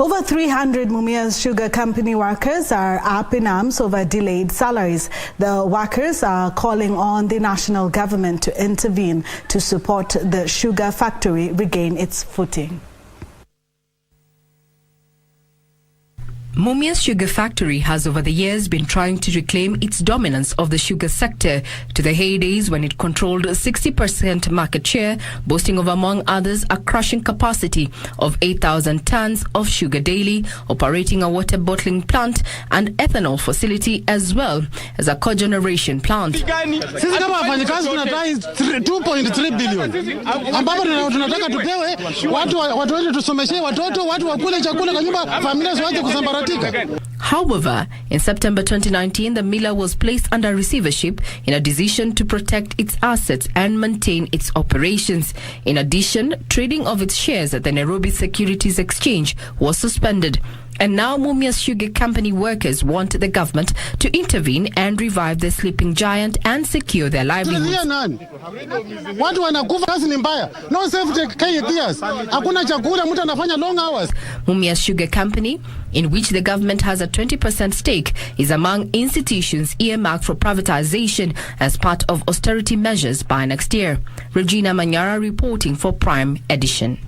Over 300 Mumias Sugar Company workers are up in arms over delayed salaries. The workers are calling on the national government to intervene to support the sugar factory regain its footing. Mumias Sugar Factory has over the years been trying to reclaim its dominance of the sugar sector to the heydays when it controlled 60% market share, boasting of, among others, a crushing capacity of 8,000 tons of sugar daily, operating a water bottling plant and ethanol facility, as well as a cogeneration plant. Sisi kama wafanyakazi tunadai 2.3 billion. Ambapo tunataka tupewe watu wetu tusomeshe watoto, watu wakule chakula kwa nyumba, familia ziwache kusambaratika. However, in September 2019, the miller was placed under receivership in a decision to protect its assets and maintain its operations. In addition, trading of its shares at the Nairobi Securities Exchange was suspended. And now Mumias Sugar Company workers want the government to intervene and revive the sleeping giant and secure their livelihoods. Watu wanakufa, kazi ni mbaya. No safety careers. Hakuna chakula, mtu anafanya long hours. Mumias Sugar Company, in which the government has a 20% stake, is among institutions earmarked for privatization as part of austerity measures by next year. Regina Manyara reporting for Prime Edition.